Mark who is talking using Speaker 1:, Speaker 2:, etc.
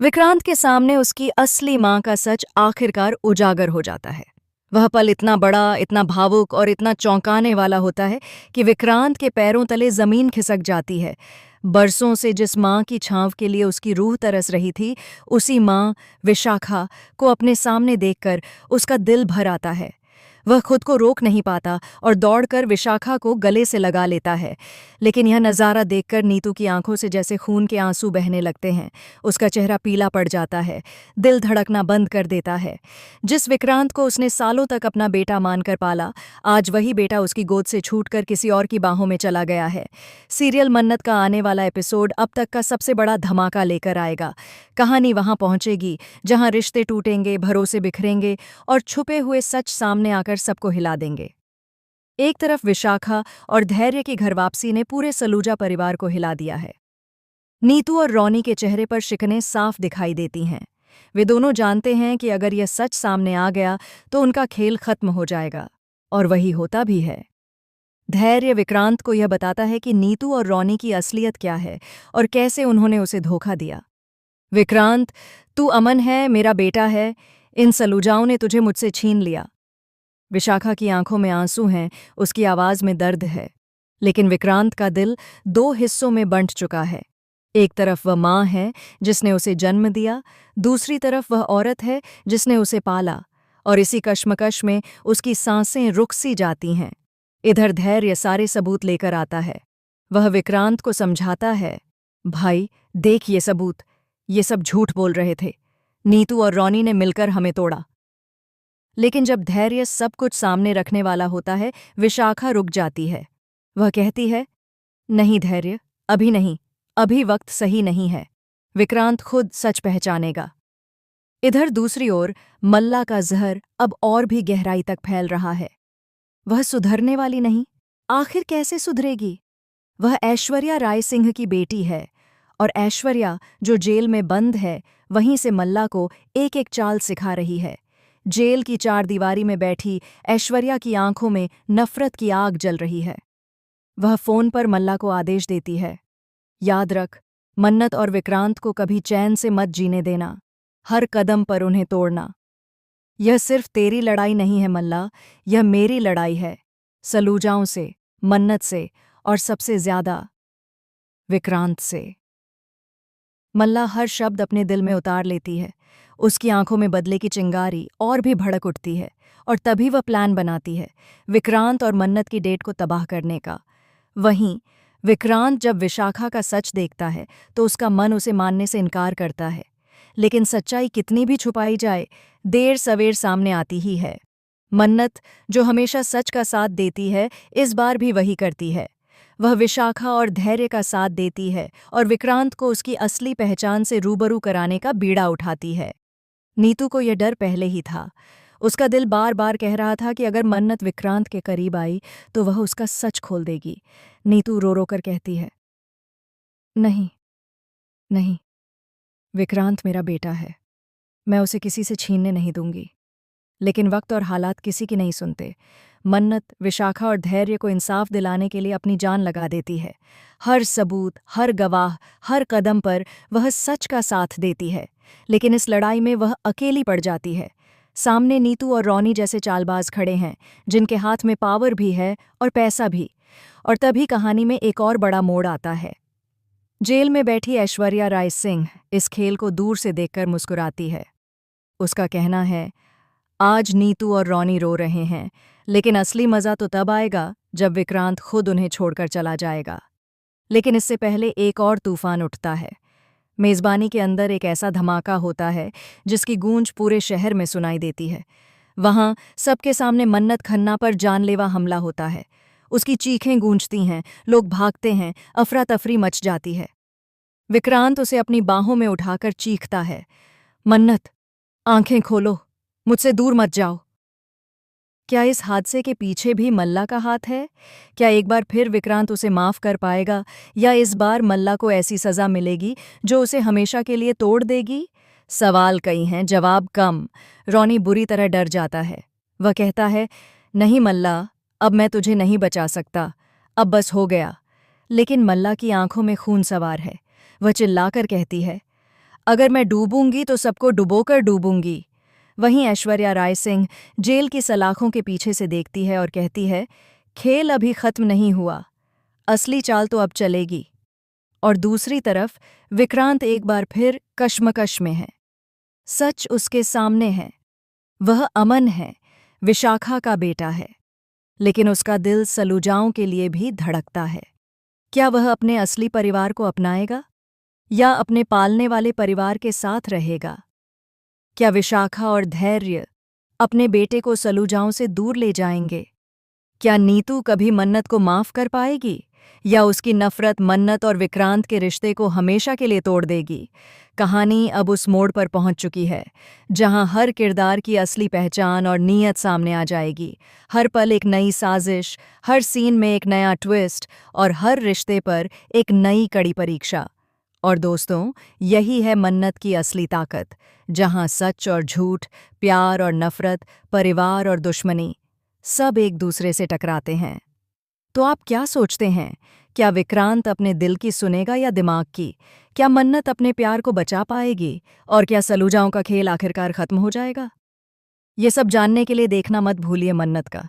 Speaker 1: विक्रांत के सामने उसकी असली मां का सच आखिरकार उजागर हो जाता है। वह पल इतना बड़ा, इतना भावुक और इतना चौंकाने वाला होता है कि विक्रांत के पैरों तले जमीन खिसक जाती है। बरसों से जिस मां की छांव के लिए उसकी रूह तरस रही थी, उसी मां विशाखा को अपने सामने देखकर उसका दिल भर आता है। वह खुद को रोक नहीं पाता और दौड़कर विशाखा को गले से लगा लेता है। लेकिन यह नज़ारा देखकर नीतू की आंखों से जैसे खून के आंसू बहने लगते हैं। उसका चेहरा पीला पड़ जाता है, दिल धड़कना बंद कर देता है। जिस विक्रांत को उसने सालों तक अपना बेटा मानकर पाला, आज वही बेटा उसकी गोद से छूटकर किसी और की बाहों में चला गया है। सीरियल मन्नत का आने वाला एपिसोड अब तक का सबसे बड़ा धमाका लेकर आएगा। कहानी वहां पहुंचेगी जहां रिश्ते टूटेंगे, भरोसे बिखरेंगे और छुपे हुए सच सामने आकर सबको हिला देंगे। एक तरफ विशाखा और धैर्य की घर वापसी ने पूरे सलूजा परिवार को हिला दिया है। नीतू और रौनी के चेहरे पर शिकनें साफ दिखाई देती हैं। वे दोनों जानते हैं कि अगर यह सच सामने आ गया तो उनका खेल खत्म हो जाएगा, और वही होता भी है। धैर्य विक्रांत को यह बताता है कि नीतू और रौनी की असलियत क्या है और कैसे उन्होंने उसे धोखा दिया। विक्रांत, तू अमन है, मेरा बेटा है, इन सलूजाओं ने तुझे मुझसे छीन लिया। विशाखा की आंखों में आंसू हैं, उसकी आवाज में दर्द है। लेकिन विक्रांत का दिल दो हिस्सों में बंट चुका है। एक तरफ वह माँ है जिसने उसे जन्म दिया, दूसरी तरफ वह औरत है जिसने उसे पाला, और इसी कश्मकश में उसकी सांसें रुक सी जाती हैं। इधर धैर्य सारे सबूत लेकर आता है। वह विक्रांत को समझाता है, भाई देख ये सबूत, ये सब झूठ बोल रहे थे। नीतू और रौनी ने मिलकर हमें तोड़ा। लेकिन जब धैर्य सब कुछ सामने रखने वाला होता है, विशाखा रुक जाती है। वह कहती है, नहीं धैर्य, अभी नहीं, अभी वक्त सही नहीं है। विक्रांत खुद सच पहचानेगा। इधर दूसरी ओर मल्ला का जहर अब और भी गहराई तक फैल रहा है। वह सुधरने वाली नहीं, आखिर कैसे सुधरेगी? वह ऐश्वर्या राय सिंह की बेटी है, और ऐश्वर्या जो जेल में बंद है, वहीं से मल्ला को एक एक चाल सिखा रही है। जेल की चारदीवारी में बैठी ऐश्वर्या की आंखों में नफरत की आग जल रही है। वह फोन पर मल्ला को आदेश देती है, याद रख, मन्नत और विक्रांत को कभी चैन से मत जीने देना, हर कदम पर उन्हें तोड़ना। यह सिर्फ तेरी लड़ाई नहीं है मल्ला, यह मेरी लड़ाई है, सलूजाओं से, मन्नत से और सबसे ज्यादा विक्रांत से। मल्ला हर शब्द अपने दिल में उतार लेती है। उसकी आंखों में बदले की चिंगारी और भी भड़क उठती है, और तभी वह प्लान बनाती है विक्रांत और मन्नत की डेट को तबाह करने का। वहीं विक्रांत जब विशाखा का सच देखता है तो उसका मन उसे मानने से इनकार करता है। लेकिन सच्चाई कितनी भी छुपाई जाए, देर सवेर सामने आती ही है। मन्नत, जो हमेशा सच का साथ देती है, इस बार भी वही करती है। वह विशाखा और धैर्य का साथ देती है और विक्रांत को उसकी असली पहचान से रूबरू कराने का बीड़ा उठाती है। नीतू को यह डर पहले ही था। उसका दिल बार बार कह रहा था कि अगर मन्नत विक्रांत के करीब आई तो वह उसका सच खोल देगी। नीतू रो रो कर कहती है, नहीं, नहीं, विक्रांत मेरा बेटा है, मैं उसे किसी से छीनने नहीं दूंगी। लेकिन वक्त और हालात किसी की नहीं सुनते। मन्नत विशाखा और धैर्य को इंसाफ दिलाने के लिए अपनी जान लगा देती है। हर सबूत, हर गवाह, हर कदम पर वह सच का साथ देती है। लेकिन इस लड़ाई में वह अकेली पड़ जाती है। सामने नीतू और रौनी जैसे चालबाज खड़े हैं, जिनके हाथ में पावर भी है और पैसा भी। और तभी कहानी में एक और बड़ा मोड़ आता है। जेल में बैठी ऐश्वर्या राय सिंह इस खेल को दूर से देखकर मुस्कुराती है। उसका कहना है, आज नीतू और रौनी रो रहे हैं, लेकिन असली मजा तो तब आएगा जब विक्रांत खुद उन्हें छोड़कर चला जाएगा। लेकिन इससे पहले एक और तूफान उठता है। मेजबानी के अंदर एक ऐसा धमाका होता है जिसकी गूंज पूरे शहर में सुनाई देती है। वहां सबके सामने मन्नत खन्ना पर जानलेवा हमला होता है। उसकी चीखें गूंजती हैं, लोग भागते हैं, अफरा तफरी मच जाती है। विक्रांत उसे अपनी बाहों में उठाकर चीखता है, मन्नत, आंखें खोलो, मुझसे दूर मत जाओ। क्या इस हादसे के पीछे भी मल्ला का हाथ है? क्या एक बार फिर विक्रांत उसे माफ कर पाएगा, या इस बार मल्ला को ऐसी सजा मिलेगी जो उसे हमेशा के लिए तोड़ देगी? सवाल कई हैं, जवाब कम। रौनी बुरी तरह डर जाता है। वह कहता है, नहीं मल्ला, अब मैं तुझे नहीं बचा सकता, अब बस हो गया। लेकिन मल्ला की आंखों में खून सवार है। वह चिल्लाकर कहती है, अगर मैं डूबूंगी तो सबको डुबोकर डूबूंगी। वहीं ऐश्वर्या राय सिंह जेल की सलाखों के पीछे से देखती है और कहती है, खेल अभी खत्म नहीं हुआ, असली चाल तो अब चलेगी। और दूसरी तरफ विक्रांत एक बार फिर कश्मकश में है। सच उसके सामने है। वह अमन है, विशाखा का बेटा है, लेकिन उसका दिल सलूजाओं के लिए भी धड़कता है। क्या वह अपने असली परिवार को अपनाएगा या अपने पालने वाले परिवार के साथ रहेगा? क्या विशाखा और धैर्य अपने बेटे को सलूजाओं से दूर ले जाएंगे? क्या नीतू कभी मन्नत को माफ कर पाएगी या उसकी नफरत मन्नत और विक्रांत के रिश्ते को हमेशा के लिए तोड़ देगी? कहानी अब उस मोड़ पर पहुंच चुकी है जहां हर किरदार की असली पहचान और नीयत सामने आ जाएगी। हर पल एक नई साजिश, हर सीन में एक नया ट्विस्ट और हर रिश्ते पर एक नई कड़ी परीक्षा। और दोस्तों, यही है मन्नत की असली ताकत, जहां सच और झूठ, प्यार और नफरत, परिवार और दुश्मनी सब एक दूसरे से टकराते हैं। तो आप क्या सोचते हैं? क्या विक्रांत अपने दिल की सुनेगा या दिमाग की? क्या मन्नत अपने प्यार को बचा पाएगी? और क्या सलूजाओं का खेल आखिरकार खत्म हो जाएगा? ये सब जानने के लिए देखना मत भूलिए मन्नत का